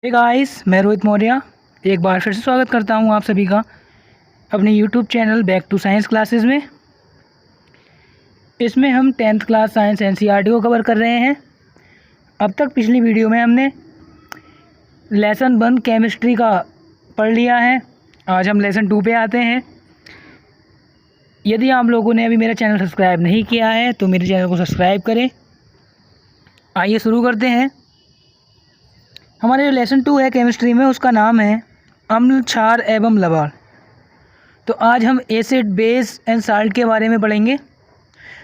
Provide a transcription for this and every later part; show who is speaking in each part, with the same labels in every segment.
Speaker 1: Hey guys, मैं रोहित मौर्य एक बार फिर से स्वागत करता हूं आप सभी का अपने YouTube channel back to science classes में। इसमें हम 10th क्लास साइंस एनसीईआरटी को कवर कर रहे हैं। अब तक पिछली वीडियो में हमने लेसन 1 केमिस्ट्री का पढ़ लिया है। आज हम लेसन 2 पे आते हैं। यदि आप लोगों ने अभी मेरा चैनल सब्सक्राइब नहीं किया है तो मेरे चैनल को सब्सक्राइब करें। आइए शुरू करते हैं। हमारे जो लेसन 2 है केमिस्ट्री में, उसका नाम है अम्ल, क्षार एवं लवण। तो आज हम एसिड, बेस एंड साल्ट के बारे में पढ़ेंगे।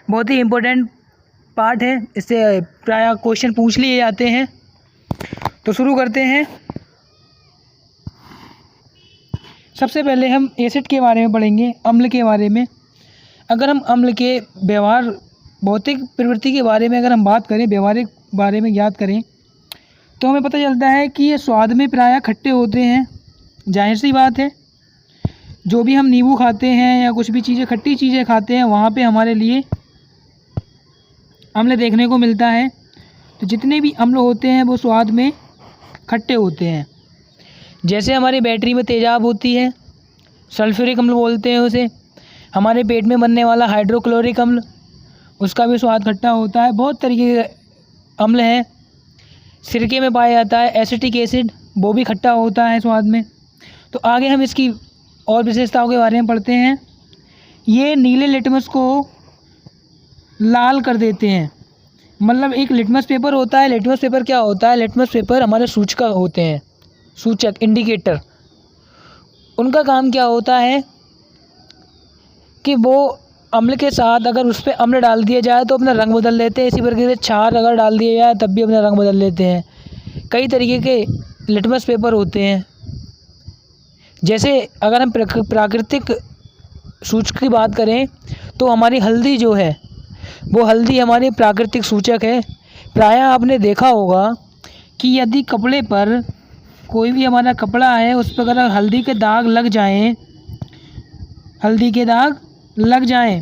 Speaker 1: बहुत ही इम्पोर्टेंट पार्ट है, इससे प्रायः क्वेश्चन पूछ लिए जाते हैं। तो शुरू करते हैं। सबसे पहले हम एसिड के बारे में पढ़ेंगे, अम्ल के बारे में। अगर हम अम्ल के व्यवहार, भौतिक प्रवृत्ति के बारे में अगर हम बात करें, व्यवहारिक बारे में याद करें, तो हमें पता चलता है कि ये स्वाद में प्रायः खट्टे होते हैं। जाहिर सी बात है, जो भी हम नींबू खाते हैं या कुछ भी चीज़ें, खट्टी चीज़ें खाते हैं, वहाँ पे हमारे लिए अम्ल देखने को मिलता है। तो जितने भी अम्ल होते हैं वो स्वाद में खट्टे होते हैं। जैसे हमारी बैटरी में तेजाब होती है, सल्फ्यूरिक अम्ल बोलते हैं उसे। हमारे पेट में बनने वाला हाइड्रोक्लोरिक अम्ल, उसका भी स्वाद खट्टा होता है। बहुत तरीके के अम्ल हैं। सिरके में पाया जाता है एसिटिक एसिड, वो भी खट्टा होता है स्वाद में। तो आगे हम इसकी और विशेषताओं के बारे में पढ़ते हैं। ये नीले लिटमस को लाल कर देते हैं। मतलब एक लिटमस पेपर होता है। लिटमस पेपर क्या होता है? लिटमस पेपर हमारे सूचक होते हैं, सूचक, इंडिकेटर। उनका काम क्या होता है कि वो अम्ल के साथ अगर उस पर अम्ल डाल दिया जाए तो अपना रंग बदल लेते हैं। इसी प्रकार से क्षार अगर डाल दिया जाए तब भी अपना रंग बदल लेते हैं। कई तरीके के लिटमस पेपर होते हैं। जैसे अगर हम प्राकृतिक सूचक की बात करें तो हमारी हल्दी जो है, वो हल्दी हमारी प्राकृतिक सूचक है। प्रायः आपने देखा होगा कि यदि कपड़े पर, कोई भी हमारा कपड़ा है, उस पर अगर हल्दी के दाग लग जाएं, हल्दी के दाग लग जाएं,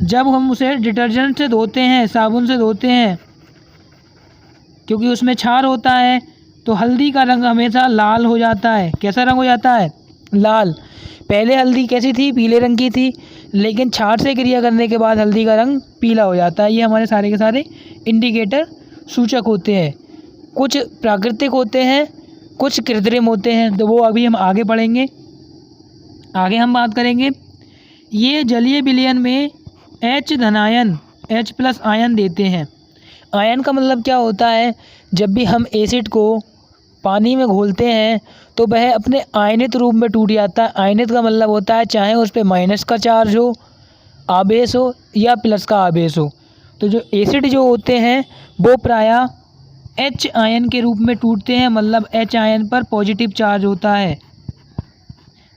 Speaker 1: जब हम उसे डिटर्जेंट से धोते हैं, साबुन से धोते हैं, क्योंकि उसमें क्षार होता है, तो हल्दी का रंग हमेशा लाल हो जाता है। कैसा रंग हो जाता है? लाल। पहले हल्दी कैसी थी? पीले रंग की थी, लेकिन क्षार से क्रिया करने के बाद हल्दी का रंग पीला हो जाता है। ये हमारे सारे के सारे इंडिकेटर, सूचक होते हैं। कुछ प्राकृतिक होते हैं, कुछ कृत्रिम होते हैं, तो वो अभी हम आगे पढ़ेंगे। आगे हम बात करेंगे। ये जलीय विलयन में H धनायन, H+ आयन देते हैं। आयन का मतलब क्या होता है? जब भी हम एसिड को पानी में घोलते हैं तो वह अपने आयनित रूप में टूट जाता है। आयनित का मतलब होता है चाहे उस पर माइनस का चार्ज हो, आवेश हो, या प्लस का आवेश हो। तो जो एसिड जो होते हैं वो प्रायः H आयन के रूप में टूटते हैं। मतलब H आयन पर पॉजिटिव चार्ज होता है।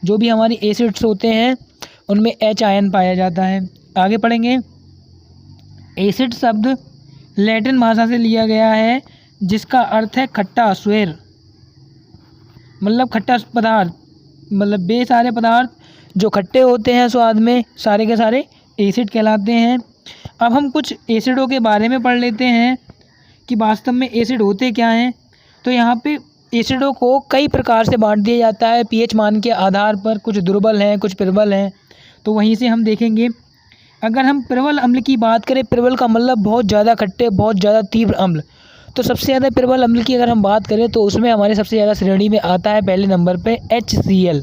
Speaker 1: जो भी हमारी एसिड्स होते हैं उनमें H आयन पाया जाता है। आगे पढ़ेंगे। एसिड शब्द लैटिन भाषा से लिया गया है, जिसका अर्थ है खट्टा, स्वेर। मतलब खट्टा पदार्थ, मतलब वे सारे पदार्थ जो खट्टे होते हैं स्वाद में, सारे के सारे एसिड कहलाते हैं। अब हम कुछ एसिडों के बारे में पढ़ लेते हैं कि वास्तव में एसिड होते क्या हैं। तो यहाँ पे एसिडों को कई प्रकार से बांट दिया जाता है पीएच मान के आधार पर। कुछ दुर्बल हैं, कुछ प्रबल हैं, तो वहीं से हम देखेंगे। अगर हम प्रबल अम्ल की बात करें, प्रबल का मतलब बहुत ज़्यादा खट्टे, बहुत ज़्यादा तीव्र अम्ल। तो सबसे ज़्यादा प्रबल अम्ल की अगर हम बात करें तो उसमें हमारे सबसे ज़्यादा श्रेणी में आता है पहले नंबर पे HCl,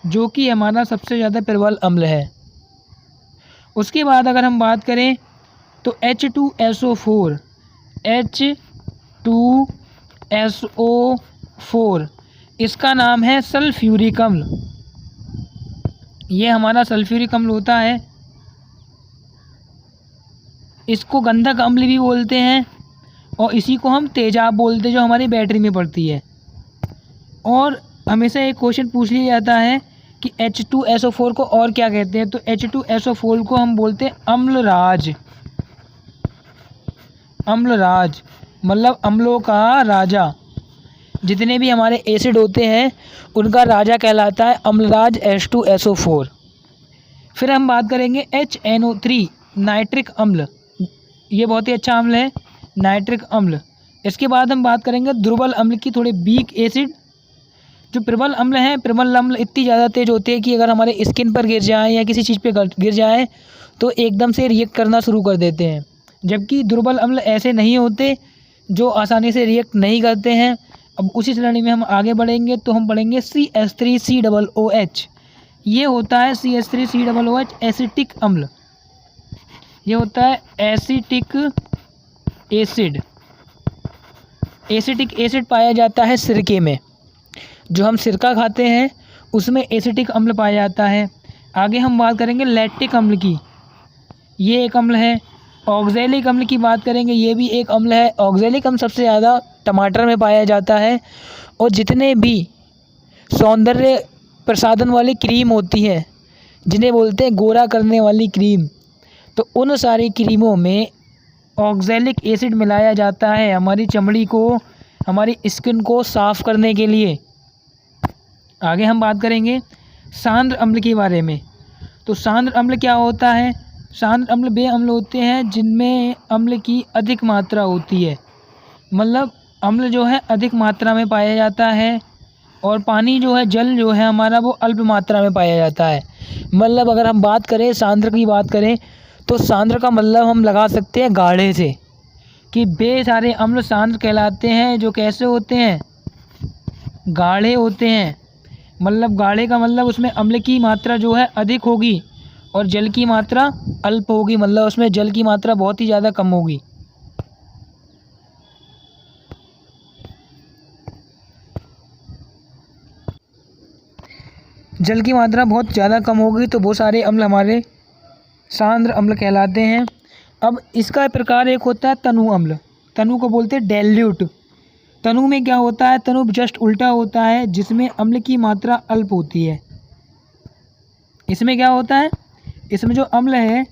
Speaker 1: जो कि हमारा सबसे ज़्यादा प्रबल अम्ल है। उसके बाद अगर हम बात करें तो H2SO4, H2SO4 इसका नाम है सल्फ्यूरिक अम्ल। ये हमारा सल्फ्यूरिक अम्ल होता है। इसको गंधक अम्ल भी बोलते हैं, और इसी को हम तेजाब बोलते हैं, जो हमारी बैटरी में पड़ती है। और हमेशा एक क्वेश्चन पूछ लिया जाता है कि H2SO4 को और क्या कहते हैं। तो H2SO4 को हम बोलते हैं अम्लराज। अम्लराज मतलब अम्लों का राजा। जितने भी हमारे एसिड होते हैं उनका राजा कहलाता है अम्लराज H2SO4। फिर हम बात करेंगे HNO3, नाइट्रिक अम्ल। ये बहुत ही अच्छा अम्ल है, नाइट्रिक अम्ल। इसके बाद हम बात करेंगे दुर्बल अम्ल की, थोड़े वीक एसिड। जो प्रबल अम्ल हैं, प्रबल अम्ल इतनी ज़्यादा तेज़ होते हैं कि अगर हमारे स्किन पर गिर जाए या किसी चीज़ पे गिर जाए तो एकदम से रिएक्ट करना शुरू कर देते हैं। जबकि दुर्बल अम्ल ऐसे नहीं होते, जो आसानी से रिएक्ट नहीं करते हैं। अब उसी श्रेणी में हम आगे बढ़ेंगे तो हम पढ़ेंगे CH3COOH। ये होता है CH3COOH एसिटिक अम्ल। ये होता है एसिटिक एसिड। एसिटिक एसिड पाया जाता है सिरके में। जो हम सिरका खाते हैं उसमें एसिटिक अम्ल पाया जाता है। आगे हम बात करेंगे लैक्टिक अम्ल की। ये एक अम्ल है। ऑक्जेलिक अम्ल की बात करेंगे, ये भी एक अम्ल है। ऑक्जेलिक अम्ल सबसे ज़्यादा टमाटर में पाया जाता है। और जितने भी सौंदर्य प्रसाधन वाली क्रीम होती है, जिन्हें बोलते हैं गोरा करने वाली क्रीम, तो उन सारी क्रीमों में ऑक्जेलिक एसिड मिलाया जाता है हमारी चमड़ी को, हमारी स्किन को साफ़ करने के लिए। आगे हम बात करेंगे सांद्र अम्ल के बारे में। तो सांद्र अम्ल क्या होता है? सांद्र अम्ल वे अम्ल होते हैं जिनमें अम्ल की अधिक मात्रा होती है। मतलब अम्ल जो है अधिक मात्रा में पाया जाता है और पानी जो है, जल जो है हमारा, वो अल्प मात्रा में पाया जाता है। मतलब अगर हम बात करें सांद्र की बात करें तो सांद्र का मतलब हम लगा सकते हैं गाढ़े से, कि वे सारे अम्ल सांद्र कहलाते हैं। जो कैसे होते हैं? गाढ़े होते हैं। मतलब गाढ़े का मतलब उसमें अम्ल की मात्रा जो है अधिक होगी और जल की मात्रा अल्प होगी। मतलब उसमें जल की मात्रा बहुत ही ज़्यादा कम होगी। जल की मात्रा बहुत ज़्यादा कम होगी तो वो सारे अम्ल हमारे सांद्र अम्ल कहलाते हैं। अब इसका प्रकार एक होता है तनु अम्ल। तनु को बोलते हैं डेल्यूट। तनु में क्या होता है? तनु जस्ट उल्टा होता है, जिसमें अम्ल की मात्रा अल्प होती है। इसमें क्या होता है? इसमें जो अम्ल है,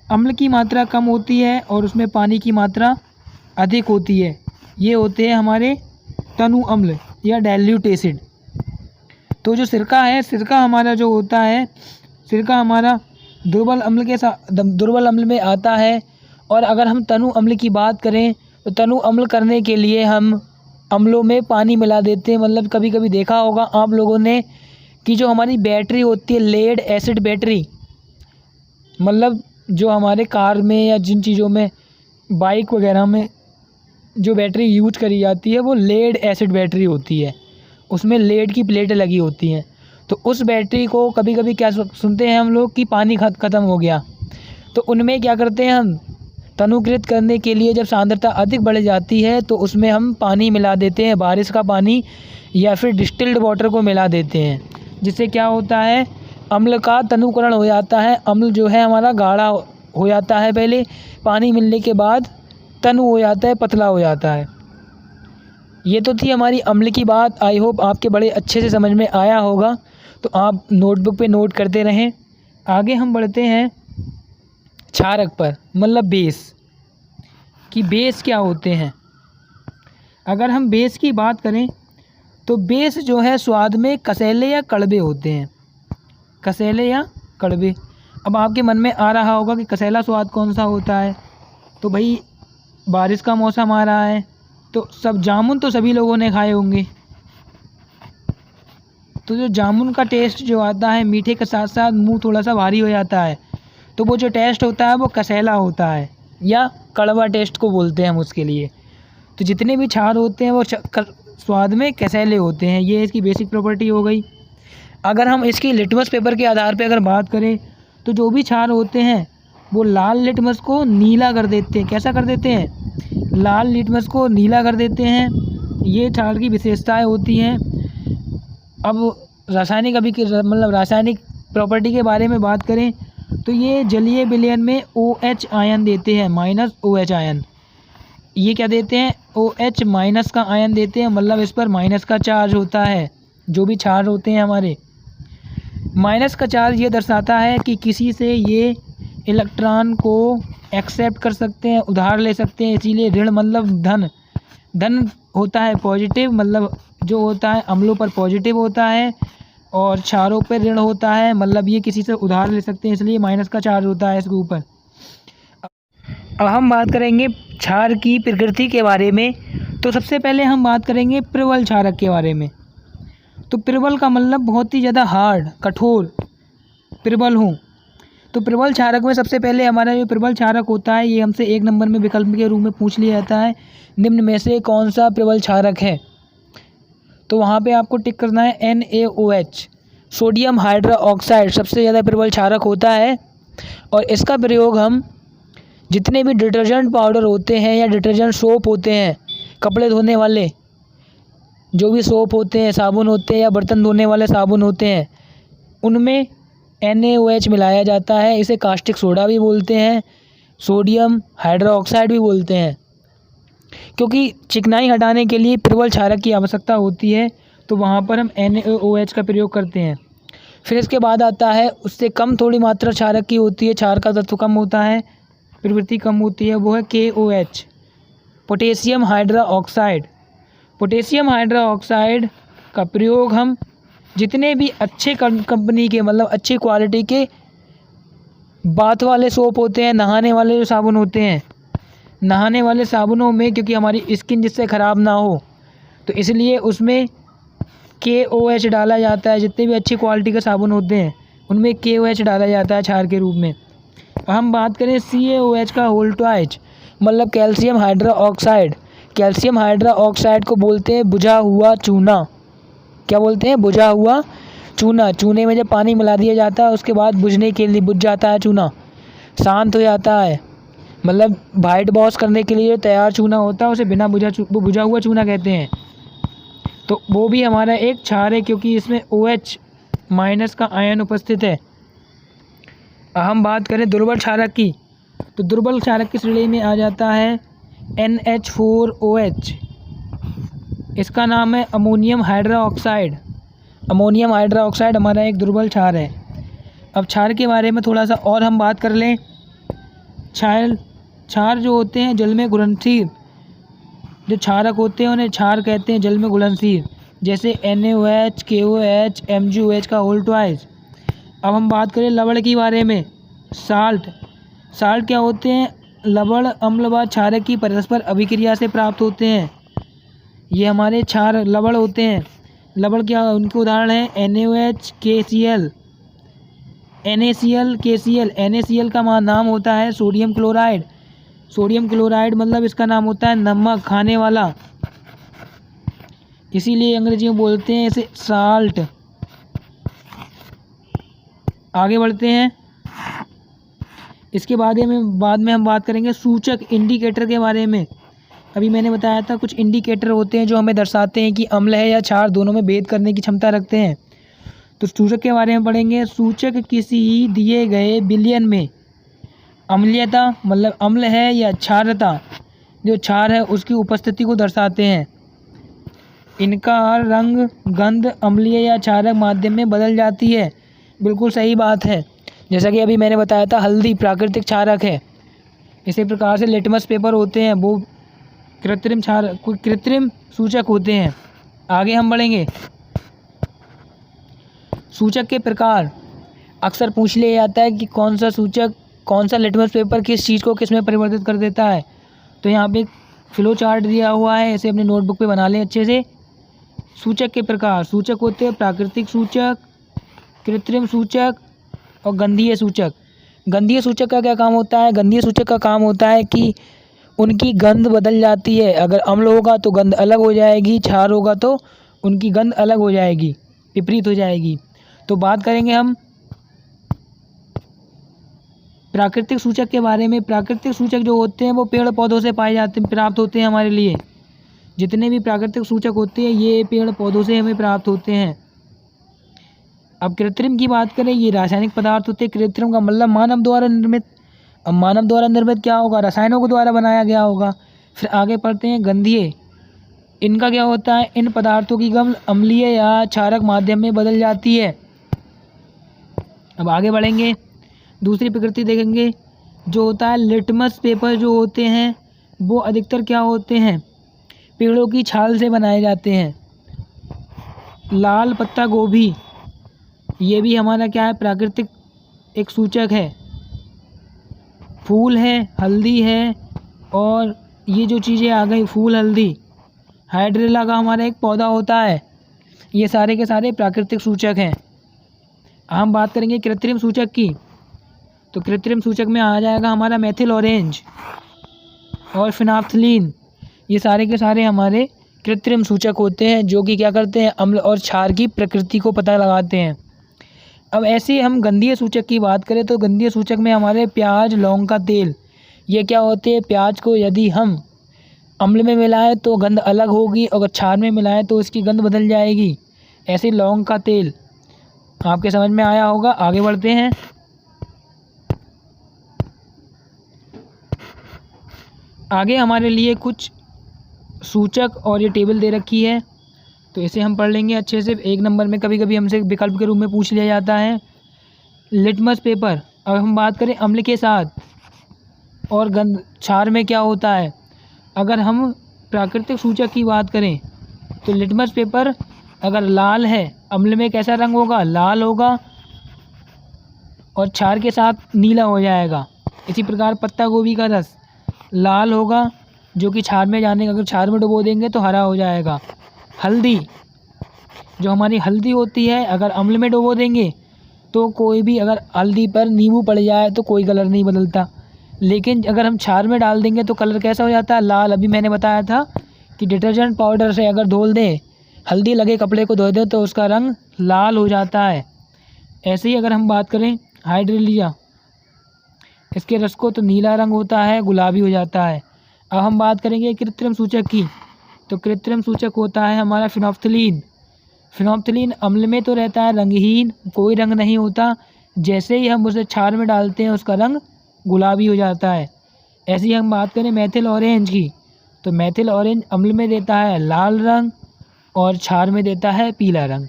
Speaker 1: अम्ल की मात्रा कम होती है और उसमें पानी की मात्रा अधिक होती है। ये होते हैं हमारे तनु अम्ल या डाइल्यूट एसिड। तो जो सिरका है, सिरका हमारा जो होता है, सिरका हमारा दुर्बल अम्ल के साथ, दुर्बल अम्ल में आता है। और अगर हम तनु अम्ल की बात करें तो तनु अम्ल करने के लिए हम अम्लों में पानी मिला देते हैं। मतलब कभी कभी देखा होगा आप लोगों ने कि जो हमारी बैटरी होती है, लेड एसिड बैटरी, मतलब जो हमारे कार में या जिन चीज़ों में, बाइक वगैरह में जो बैटरी यूज करी जाती है वो लेड एसिड बैटरी होती है। उसमें लेड की प्लेटें लगी होती हैं। तो उस बैटरी को कभी कभी क्या सुनते हैं हम लोग कि पानी ख़त्म हो गया, तो उनमें क्या करते हैं हम, तनुकृत करने के लिए जब सांद्रता अधिक बढ़ जाती है तो उसमें हम पानी मिला देते हैं, बारिश का पानी या फिर डिस्टिल्ड वाटर को मिला देते हैं। जिससे क्या होता है, अम्ल का तनुकरण हो जाता है। अम्ल जो है हमारा गाढ़ा हो जाता है, पहले पानी मिलने के बाद तनु हो जाता है, पतला हो जाता है। ये तो थी हमारी अम्ल की बात। आई होप आपके बड़े अच्छे से समझ में आया होगा। तो आप नोटबुक पे नोट करते रहें। आगे हम बढ़ते हैं क्षारक पर, मतलब बेस, कि बेस क्या होते हैं। अगर हम बेस की बात करें तो बेस जो है स्वाद में कसैले या कड़वे होते हैं। कसैले या कड़वे। अब आपके मन में आ रहा होगा कि कसैला स्वाद कौन सा होता है। तो भाई बारिश का मौसम आ रहा है तो सब जामुन तो सभी लोगों ने खाए होंगे। तो जो जामुन का टेस्ट जो आता है, मीठे के साथ साथ मुंह थोड़ा सा भारी हो जाता है, तो वो जो टेस्ट होता है वो कसैला होता है या कड़वा टेस्ट को बोलते हैं हम उसके लिए। तो जितने भी क्षार होते हैं वो स्वाद में कसैले होते हैं। ये इसकी बेसिक प्रॉपर्टी हो गई। अगर हम इसकी लिटमस पेपर के आधार पर अगर बात करें तो जो भी क्षार होते हैं वो लाल लिटमस को नीला कर देते हैं। कैसा कर देते हैं? लाल लिटमस को नीला कर देते हैं। ये क्षार की विशेषताएं होती हैं। अब रासायनिक मतलब रासायनिक प्रॉपर्टी के बारे में बात करें तो ये जलीय विलयन में OH आयन देते हैं, माइनस OH आयन। ये क्या देते हैं? OH माइनस का आयन देते हैं। मतलब इस पर माइनस का चार्ज होता है। जो भी क्षार होते हैं हमारे, माइनस का चार्ज ये दर्शाता है कि किसी से ये इलेक्ट्रॉन को एक्सेप्ट कर सकते हैं, उधार ले सकते हैं। इसीलिए ऋण मतलब धन, धन होता है पॉजिटिव, मतलब जो होता है अम्लों पर पॉजिटिव होता है और क्षारों पर ऋण होता है। मतलब ये किसी से उधार ले सकते हैं, इसलिए माइनस का चार्ज होता है इसके ऊपर। अब हम बात करेंगे क्षार की प्रकृति के बारे में। तो सबसे पहले हम बात करेंगे प्रबल क्षारक के बारे में। तो प्रबल का मतलब बहुत ही ज़्यादा हार्ड, कठोर, प्रबल हो। तो प्रबल क्षारक में सबसे पहले हमारा जो प्रबल क्षारक होता है, ये हमसे 1 नंबर में विकल्प के रूप में पूछ लिया जाता है, निम्न में से कौन सा प्रबल क्षारक है। तो वहाँ पे आपको टिक करना है NaOH, सोडियम हाइड्रोक्साइड सबसे ज़्यादा प्रबल क्षारक होता है। और इसका प्रयोग हम जितने भी डिटर्जेंट पाउडर होते हैं या डिटर्जेंट सोप होते हैं, कपड़े धोने वाले जो भी सोप होते हैं, साबुन होते हैं या बर्तन धोने वाले साबुन होते हैं, उनमें NaOH मिलाया जाता है। इसे कास्टिक सोडा भी बोलते हैं, सोडियम हाइड्रोक्साइड भी बोलते हैं, क्योंकि चिकनाई हटाने के लिए प्रबल क्षारक की आवश्यकता होती है। तो वहाँ पर हम NaOH का प्रयोग करते हैं। फिर इसके बाद आता है, उससे कम थोड़ी मात्रा क्षारक की होती है, क्षार का तत्व कम होता है, प्रवृत्ति कम होती है, वो है KOH, potassium hydroxide. Potassium hydroxide का प्रयोग हम जितने भी अच्छे कंपनी के, मतलब अच्छी क्वालिटी के बाथ वाले सोप होते हैं, नहाने वाले जो साबुन होते हैं, नहाने वाले साबुनों में, क्योंकि हमारी स्किन जिससे ख़राब ना हो, तो इसलिए उसमें KOH डाला जाता है। जितने भी अच्छी क्वालिटी के साबुन होते हैं उनमें KOH डाला जाता है क्षार के रूप में। हम बात करें CaOH का होल ट्वाइस, मतलब कैल्शियम हाइड्रोक्साइड। कैल्शियम हाइड्रोक्साइड को बोलते हैं बुझा हुआ चूना। क्या बोलते हैं? बुझा हुआ चूना। चूने में जब पानी मिला दिया जाता है उसके बाद बुझने के लिए बुझ जाता है चूना, शांत हो जाता है। मतलब वाइट वॉश करने के लिए जो तैयार चूना होता है उसे बिना बुझा हुआ चूना कहते हैं। तो वो भी हमारा एक क्षार है, क्योंकि इसमें OH- का आयन उपस्थित है। हम बात करें दुर्बल क्षारक की, तो दुर्बल क्षारक की श्रेणी में आ जाता है NH4OH। इसका नाम है अमोनियम हाइड्रोक्साइड। अमोनियम हाइड्रोक्साइड हमारा एक दुर्बल क्षार है। अब क्षार के बारे में थोड़ा सा और हम बात कर लें। क्षार जो होते हैं जल में घुलनशील, जो क्षारक होते हैं उन्हें क्षार कहते हैं, जल में घुलनशील, जैसे NaOH, KOH, MgOH का होल ट्वाइस। अब हम बात करें लवण के बारे में। साल्ट क्या होते हैं? लवण अम्ल व क्षारक की परस्पर अभिक्रिया से प्राप्त होते हैं। ये हमारे क्षार लवण होते हैं। लवण क्या, उनके उदाहरण हैं NaOH, KCl, NaCl, KCl। NaCl का नाम होता है सोडियम क्लोराइड। सोडियम क्लोराइड मतलब इसका नाम होता है नमक, खाने वाला, इसीलिए अंग्रेजी में बोलते हैं इसे साल्ट। आगे बढ़ते हैं। इसके बाद में हम बात करेंगे सूचक, इंडिकेटर के बारे में। अभी मैंने बताया था कुछ इंडिकेटर होते हैं जो हमें दर्शाते हैं कि अम्ल है या क्षार, दोनों में भेद करने की क्षमता रखते हैं। तो सूचक के बारे में पढ़ेंगे। सूचक किसी दिए गए विलयन में अम्लीयता, मतलब अम्ल है या क्षारता, जो क्षार है उसकी उपस्थिति को दर्शाते हैं। इनका रंग, गंध अम्लीय या क्षारक माध्यम में बदल जाती है। बिल्कुल सही बात है। जैसा कि अभी मैंने बताया था हल्दी प्राकृतिक क्षारक है। इसी प्रकार से लिटमस पेपर होते हैं, वो कृत्रिम सूचक होते हैं। आगे हम बढ़ेंगे। सूचक के प्रकार अक्सर पूछ लिया जाता है कि कौन सा सूचक, कौन सा लिटमस पेपर किस चीज़ को किस में परिवर्तित कर देता है। तो यहाँ पे फ्लो चार्ट दिया हुआ है, इसे अपनी नोटबुक पे बना लें अच्छे से। सूचक के प्रकार, सूचक होते हैं प्राकृतिक सूचक, कृत्रिम सूचक और गंधीय सूचक। गंधीय सूचक का क्या काम होता है? गंधीय सूचक का काम होता है कि उनकी गंध बदल जाती है। अगर अम्ल होगा तो गंध अलग हो जाएगी, क्षार होगा तो उनकी गंध अलग हो जाएगी, विपरीत हो जाएगी। तो बात करेंगे हम प्राकृतिक सूचक के बारे में। प्राकृतिक सूचक जो होते हैं वो पेड़ पौधों से प्राप्त होते हैं हमारे लिए। जितने भी प्राकृतिक सूचक होते हैं ये पेड़ पौधों से हमें प्राप्त होते हैं। अब कृत्रिम की बात करें, ये रासायनिक पदार्थ होते हैं। कृत्रिम का मतलब मानव द्वारा निर्मित। अब मानव द्वारा निर्मित क्या होगा? रसायनों के द्वारा बनाया गया होगा। फिर आगे पढ़ते हैं गंधीय। इनका क्या होता है? इन पदार्थों की गंध अम्लीय या क्षारक माध्यम में बदल जाती है। अब आगे बढ़ेंगे, दूसरी प्रकृति देखेंगे। जो होता है लिटमस पेपर जो होते हैं वो अधिकतर क्या होते हैं? पेड़ों की छाल से बनाए जाते हैं। लाल पत्ता गोभी, ये भी हमारा क्या है? प्राकृतिक एक सूचक है। फूल है, हल्दी है, और ये जो चीज़ें आ गई फूल, हल्दी, हाइड्रेला का हमारा एक पौधा होता है। ये सारे के सारे प्राकृतिक सूचक हैं। हम बात करेंगे कृत्रिम सूचक की, तो कृत्रिम सूचक में आ जाएगा हमारा मेथिल ऑरेंज और फिनाफ्थलीन। ये सारे के सारे हमारे कृत्रिम सूचक होते हैं जो कि क्या करते हैं, अम्ल और क्षार की प्रकृति को पता लगाते हैं। अब ऐसे ही हम गंधीय सूचक की बात करें तो गंधीय सूचक में हमारे प्याज, लौंग का तेल, ये क्या होते हैं, प्याज को यदि हम अम्ल में मिलाएं तो गंध अलग होगी और क्षार में मिलाएं तो इसकी गंध बदल जाएगी। ऐसे लौंग का तेल आपके समझ में आया होगा। आगे बढ़ते हैं। आगे हमारे लिए कुछ सूचक और ये टेबल दे रखी है, तो इसे हम पढ़ लेंगे अच्छे से। 1 नंबर में कभी कभी हमसे विकल्प के रूप में पूछ लिया जाता है लिटमस पेपर। अब हम बात करें अम्ल के साथ और गंध क्षार में क्या होता है। अगर हम प्राकृतिक सूचक की बात करें तो लिटमस पेपर अगर लाल है, अम्ल में कैसा रंग होगा, लाल होगा और क्षार के साथ नीला हो जाएगा। इसी प्रकार पत्ता गोभी का रस लाल होगा जो कि क्षार में जाने का, अगर क्षार में डुबो देंगे तो हरा हो जाएगा। हल्दी, जो हमारी हल्दी होती है, अगर अम्ल में डुबो देंगे तो कोई भी, अगर हल्दी पर नींबू पड़ जाए तो कोई कलर नहीं बदलता, लेकिन अगर हम क्षार में डाल देंगे तो कलर कैसा हो जाता है, लाल। अभी मैंने बताया था कि डिटर्जेंट पाउडर से अगर धो दें, हल्दी लगे कपड़े को धो दें तो उसका रंग लाल हो जाता है। ऐसे ही अगर हम बात करें हाइड्रेलिया, इसके रस को तो नीला रंग होता है, गुलाबी हो जाता है। अब हम बात करेंगे कृत्रिम सूचक की, तो कृत्रिम सूचक होता है हमारा फिनोफ्थलीन। फिनोफ्थलीन अम्ल में तो रहता है रंगहीन, कोई रंग नहीं होता, जैसे ही हम उसे क्षार में डालते हैं उसका रंग गुलाबी हो जाता है। ऐसे ही हम बात करें मेथिल ऑरेंज की, तो मेथिल ऑरेंज अम्ल में देता है लाल रंग और क्षार में देता है पीला रंग।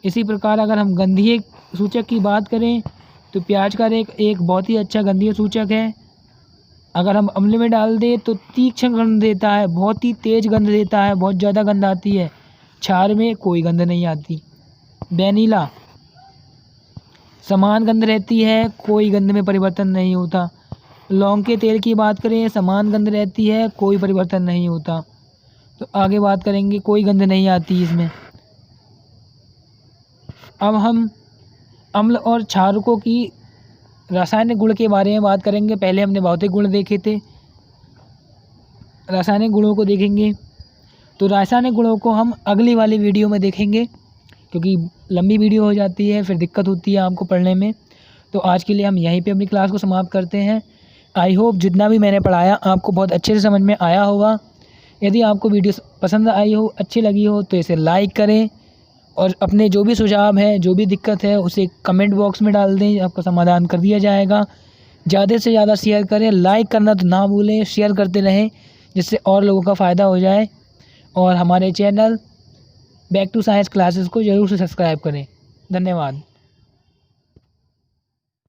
Speaker 1: इसी प्रकार अगर हम गंधीय सूचक की बात करें तो प्याज का एक बहुत ही अच्छा गंधीय सूचक है। अगर हम अम्ल में डाल दें तो तीक्ष्ण गंध देता है, बहुत ही तेज़ गंध देता है, बहुत ज़्यादा गंध आती है। क्षार में कोई गंध नहीं आती। वेनिला समान गंध रहती है, कोई गंध में परिवर्तन नहीं होता। लौंग के तेल की बात करें, समान गंध रहती है, कोई परिवर्तन नहीं होता। तो आगे बात करेंगे, कोई गंध नहीं आती इसमें। अब हम अम्ल और क्षारकों की रासायनिक गुण के बारे में बात करेंगे। पहले हमने भौतिक गुण देखे थे, रासायनिक गुणों को देखेंगे। तो रासायनिक गुणों को हम अगली वाली वीडियो में देखेंगे, क्योंकि लंबी वीडियो हो जाती है, फिर दिक्कत होती है आपको पढ़ने में। तो आज के लिए हम यहीं पे अपनी क्लास को समाप्त करते हैं। आई होप जितना भी मैंने पढ़ाया आपको बहुत अच्छे से समझ में आया होगा। यदि आपको वीडियो पसंद आई हो, अच्छी लगी हो, तो इसे लाइक करें और अपने जो भी सुझाव है, जो भी दिक्कत है, उसे कमेंट बॉक्स में डाल दें, आपका समाधान कर दिया जाएगा। ज़्यादा से ज़्यादा शेयर करें, लाइक करना तो ना भूलें, शेयर करते रहें जिससे और लोगों का फ़ायदा हो जाए। और हमारे channel back to science classes को ज़रूर से सब्सक्राइब करें। धन्यवाद।